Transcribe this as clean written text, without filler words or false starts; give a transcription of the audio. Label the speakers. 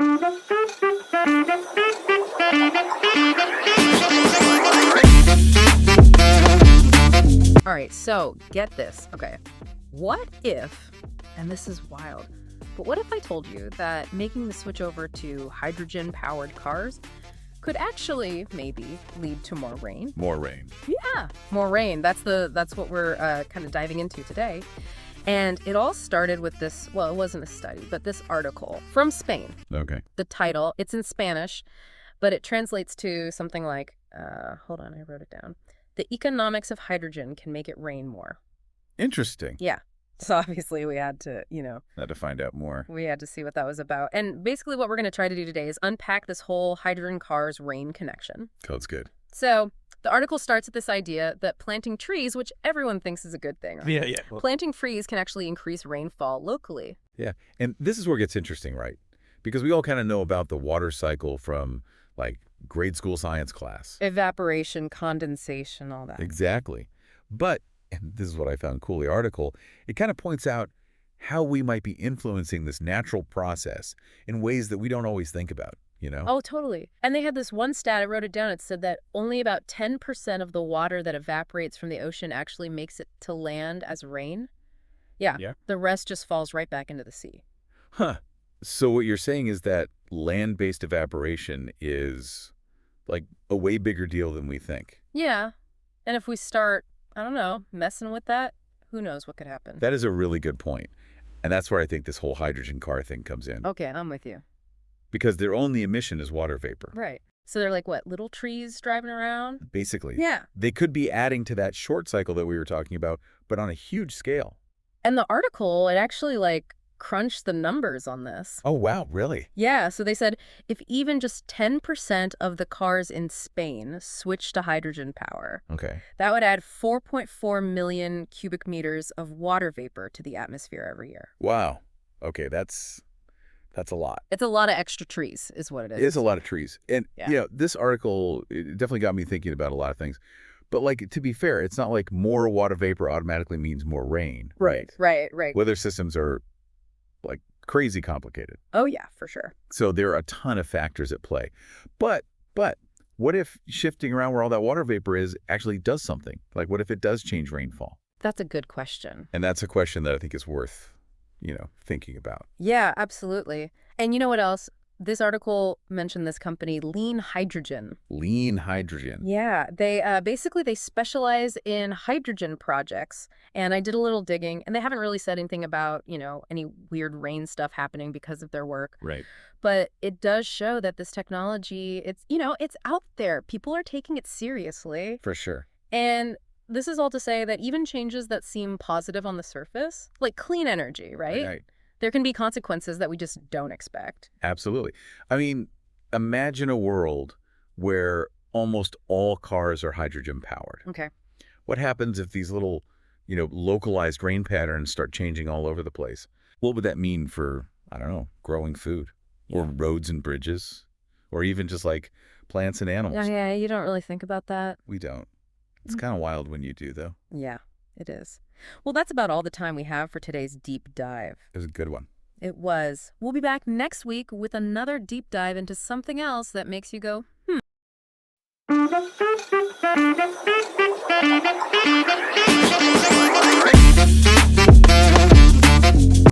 Speaker 1: All right, so get this. Okay, what if, and this is wild, but what if I told you that making the switch over to hydrogen-powered cars could actually maybe lead to more rain?
Speaker 2: More rain.
Speaker 1: Yeah, more rain. That's what we're kind of diving into today. And it all started with this, well, it wasn't a study, but this article from Spain.
Speaker 2: Okay.
Speaker 1: The title, it's in Spanish, but it translates to something like, hold on, I wrote it down. The economics of hydrogen can make it rain more.
Speaker 2: Interesting.
Speaker 1: Yeah. So obviously we had to,
Speaker 2: Had to find out more.
Speaker 1: we had to see what that was about. And basically what we're going to try to do today is unpack this whole hydrogen cars rain connection.
Speaker 2: That's good.
Speaker 1: So the article starts with this idea that planting trees, which everyone thinks is a good thing, right?
Speaker 3: Yeah. Well,
Speaker 1: Planting trees can actually increase rainfall locally.
Speaker 2: Yeah. And this is where it gets interesting, right? Because we all kind of know about the water cycle from, like, grade school science class.
Speaker 1: Evaporation, condensation, all that.
Speaker 2: Exactly. But, and this is what I found cool, the article, it kind of points out how we might be influencing this natural process in ways that we don't always think about,
Speaker 1: Oh, totally. And they had this one stat, I wrote it down, it said that only about 10% of the water that evaporates from the ocean actually makes it to land as rain. Yeah. The rest just falls right back into the sea.
Speaker 2: Huh. So what you're saying is that land-based evaporation is, like, a way bigger deal than we think.
Speaker 1: Yeah. And if we start, I don't know, messing with that, who knows what could happen.
Speaker 2: That is a really good point. And that's where I think this whole hydrogen car thing comes in.
Speaker 1: Okay, I'm with you.
Speaker 2: Because their only emission is water vapor.
Speaker 1: Right. So they're like, what, little trees driving around?
Speaker 2: Basically.
Speaker 1: Yeah.
Speaker 2: They could be adding to that short cycle that we were talking about, but on a huge scale.
Speaker 1: And the article, it actually, crunched the numbers on this.
Speaker 2: Oh, wow. Really?
Speaker 1: Yeah, so they said if even just 10% of the cars in Spain switched to hydrogen power,
Speaker 2: Okay.
Speaker 1: that would add 4.4 million cubic meters of water vapor to the atmosphere every year.
Speaker 2: Wow. Okay, that's a lot.
Speaker 1: It's a lot of extra trees, is what it is.
Speaker 2: It is a lot of trees. And,
Speaker 1: Yeah.
Speaker 2: this article, it definitely got me thinking about a lot of things. But, to be fair, it's not like more water vapor automatically means more rain.
Speaker 1: Right.
Speaker 2: Weather systems are, crazy complicated.
Speaker 1: Oh, yeah, for sure.
Speaker 2: So there are a ton of factors at play. But what if shifting around where all that water vapor is actually does something? Like, what if it does change rainfall?
Speaker 1: That's a good question.
Speaker 2: And that's a question that I think is worth, thinking about.
Speaker 1: Yeah, absolutely. And you know what else? This article mentioned this company, Lean Hydrogen.
Speaker 2: Lean hydrogen.
Speaker 1: Yeah, they basically they specialize in hydrogen projects. And I did a little digging, and they haven't really said anything about, any weird rain stuff happening because of their work.
Speaker 2: Right.
Speaker 1: But it does show that this technology, it's out there. People are taking it seriously.
Speaker 2: For sure.
Speaker 1: And this is all to say that even changes that seem positive on the surface, like clean energy, right? There can be consequences that we just don't expect.
Speaker 2: Absolutely. I mean, imagine a world where almost all cars are hydrogen powered.
Speaker 1: Okay.
Speaker 2: What happens if these little, localized rain patterns start changing all over the place? What would that mean for, I don't know, growing food or roads and bridges or even just plants and animals?
Speaker 1: Yeah, you don't really think about that.
Speaker 2: We don't. It's kind of wild when you do, though.
Speaker 1: Yeah, it is. Well, that's about all the time we have for today's deep dive.
Speaker 2: It was a good one.
Speaker 1: It was. We'll be back next week with another deep dive into something else that makes you go, hmm.